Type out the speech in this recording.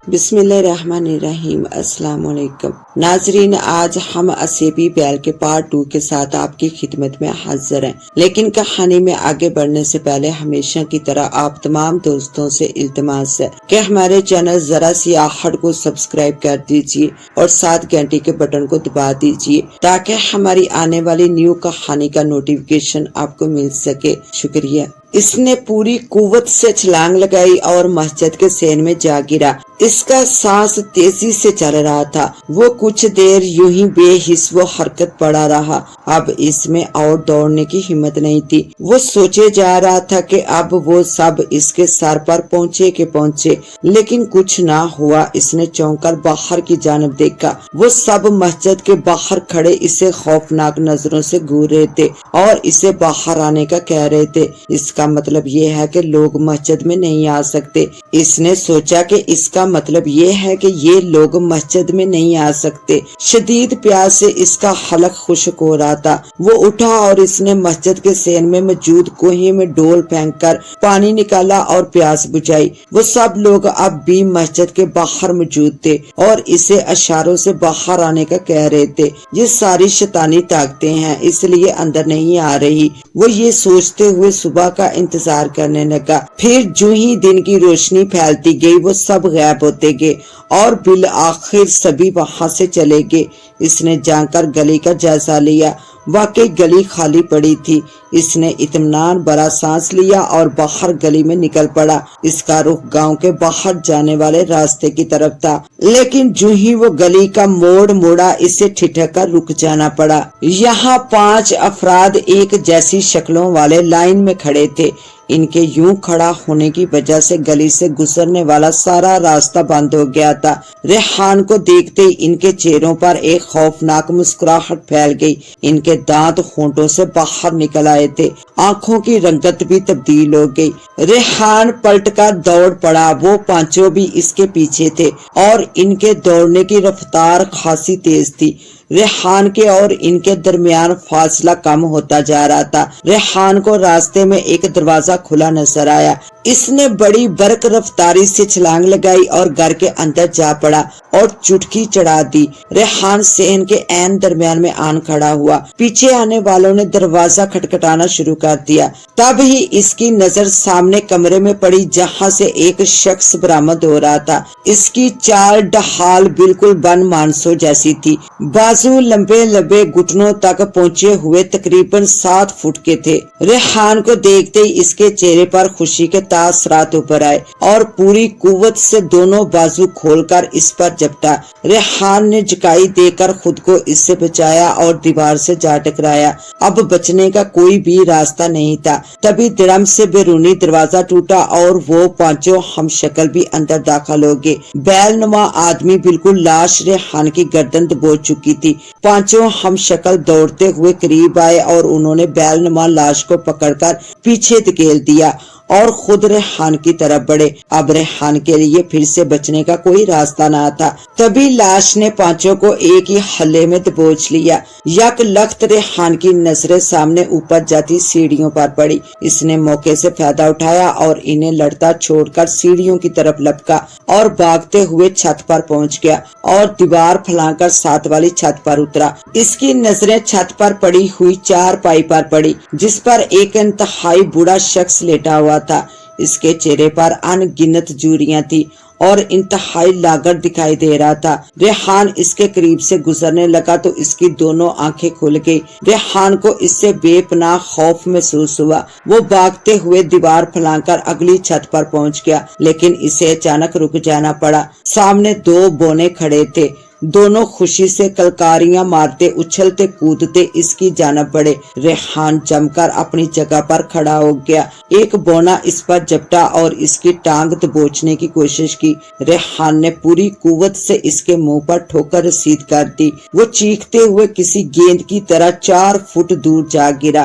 بسم اللہ الرحمن الرحیم۔ السلام علیکم ناظرین، آج ہم اسیبی بیل کے پارٹ 2 کے ساتھ آپ کی خدمت میں حاضر ہیں، لیکن کہانی میں آگے بڑھنے سے پہلے ہمیشہ کی طرح آپ تمام دوستوں سے التماس ہے کہ ہمارے چینل ذرا سی آہٹ کو سبسکرائب کر دیجیے اور ساتھ گھنٹی کے بٹن کو دبا دیجیے تاکہ ہماری آنے والی نیو کہانی کا نوٹیفیکیشن آپ کو مل سکے۔ شکریہ۔ اس نے پوری قوت سے چھلانگ لگائی اور مسجد کے سین میں جا گرا۔ اس کا سانس تیزی سے چل رہا تھا۔ وہ کچھ دیر یوں ہی بے حس و حرکت پڑا رہا۔ اب اس میں اور دوڑنے کی ہمت نہیں تھی۔ وہ سوچے جا رہا تھا کہ اب وہ سب اس کے سر پر پہنچے کہ پہنچے، لیکن کچھ نہ ہوا۔ اس نے چونک کر باہر کی جانب دیکھا۔ وہ سب مسجد کے باہر کھڑے اسے خوفناک نظروں سے گھور رہے تھے اور اسے باہر آنے کا کہہ رہے تھے۔ اس کا مطلب یہ ہے کہ لوگ مسجد میں نہیں آ سکتے۔ اس نے سوچا کہ اس کا مطلب یہ ہے کہ یہ لوگ مسجد میں نہیں آ سکتے۔ شدید پیاس سے اس کا حلق خشک ہو رہا تھا۔ وہ اٹھا اور اس نے مسجد کے سین میں موجود کنویں میں ڈول پھینک کر پانی نکالا اور پیاس بجھائی۔ وہ سب لوگ اب بھی مسجد کے باہر موجود تھے اور اسے اشاروں سے باہر آنے کا کہہ رہے تھے۔ یہ ساری شیطانی طاقتیں ہیں، اس لیے اندر نہیں آ رہی۔ وہ یہ سوچتے ہوئے صبح کا انتظار کرنے لگا۔ پھر جو ہی دن کی روشنی پھیلتی گئی وہ سب غائب ہوتے گئے اور بالآخر سبھی وہاں سے چلے گئے۔ اس نے جا کر گلی کا جائزہ لیا۔ واقعی گلی خالی پڑی تھی۔ اس نے اطمینان بھرا سانس لیا اور باہر گلی میں نکل پڑا۔ اس کا رخ گاؤں کے باہر جانے والے راستے کی طرف تھا، لیکن جو ہی وہ گلی کا موڑ موڑا اسے ٹھٹک کر رک جانا پڑا۔ یہاں 5 افراد ایک جیسی شکلوں والے لائن میں کھڑے تھے۔ ان کے یوں کھڑا ہونے کی وجہ سے گلی سے گزرنے والا سارا راستہ بند ہو گیا تھا۔ ریحان کو دیکھتے ہی ان کے چہروں پر ایک خوفناک مسکراہٹ پھیل گئی۔ ان کے دانت ہونٹوں سے باہر نکل آئے تھے، آنکھوں کی رنگت بھی تبدیل ہو گئی۔ ریحان پلٹ کر دوڑ پڑا۔ وہ پانچوں بھی اس کے پیچھے تھے اور ان کے دوڑنے کی رفتار خاصی تیز تھی۔ ریحان کے اور ان کے درمیان فاصلہ کم ہوتا جا رہا تھا۔ ریحان کو راستے میں ایک دروازہ کھلا نظر آیا۔ اس نے بڑی برق رفتاری سے چھلانگ لگائی اور گھر کے اندر جا پڑا اور چٹکی چڑھا دی۔ ریحان صحن کے عین درمیان میں آن کھڑا ہوا۔ پیچھے آنے والوں نے دروازہ کھٹکھٹانا شروع کر دیا۔ تب ہی اس کی نظر سامنے کمرے میں پڑی جہاں سے ایک شخص برآمد ہو رہا تھا۔ اس کی چال ڈھال بالکل بن مانسو جیسی تھی۔ بازو لمبے لمبے گھٹنوں تک پہنچے ہوئے تقریباً 7 فٹ کے تھے۔ ریحان کو دیکھتے ہی اس کے چہرے پر خوشی کے تاثرات ابھر آئے اور پوری قوت سے دونوں بازو کھول کر اس پر جھپٹا۔ ریحان نے جھکائی دے کر خود کو اس سے بچایا اور دیوار سے جا ٹکرایا۔ اب بچنے کا کوئی بھی راستہ نہیں تھا۔ تبھی دڑم سے بیرونی دروازہ ٹوٹا اور وہ 5 ہم شکل بھی اندر داخل ہو گئے۔ بیل نما آدمی بالکل لاش ریحان کی گردن دبوچ چکی تھی۔ 5 ہم شکل دوڑتے ہوئے قریب آئے اور انہوں نے بیل نما لاش کو پکڑ کر پیچھے دھکیل دیا اور خود ریحان کی طرف بڑھے۔ اب ریحان کے لیے پھر سے بچنے کا کوئی راستہ نہ تھا۔ تبھی لاش نے 5 کو ایک ہی ہلے میں دبوچ لیا۔ یک لخت ریحان کی نظریں سامنے اوپر جاتی سیڑھیوں پر پڑی۔ اس نے موقع سے فائدہ اٹھایا اور انہیں لڑتا چھوڑ کر سیڑھیوں کی طرف لپکا اور بھاگتے ہوئے چھت پر پہنچ گیا اور دیوار پھیلا کر ساتھ والی چھت پر اترا۔ اس کی نظریں چھت پر پڑی ہوئی چارپائی پر پڑی جس پر ایک انتہائی بوڑھا شخص لیٹا ہوا تھا۔ اس کے چہرے پر ان گنت جھریاں تھی اور انتہائی لاغر دکھائی دے رہا تھا۔ ریحان اس کے قریب سے گزرنے لگا تو اس کی دونوں آنکھیں کھل گئی۔ ریحان کو اس سے بے پناہ خوف محسوس ہوا۔ وہ بھاگتے ہوئے دیوار پھیلا کر اگلی چھت پر پہنچ گیا، لیکن اسے اچانک رک جانا پڑا۔ سامنے 2 بونے کھڑے تھے۔ دونوں خوشی سے کلکاریاں مارتے اچھلتے کودتے اس کی جانب بڑھے۔ ریحان جم کر اپنی جگہ پر کھڑا ہو گیا۔ ایک بونا اس پر جھپٹا اور اس کی ٹانگ دبوچنے کی کوشش کی۔ ریحان نے پوری قوت سے اس کے منہ پر ٹھوکر رسید کر دی۔ وہ چیختے ہوئے کسی گیند کی طرح 4 فٹ دور جا گرا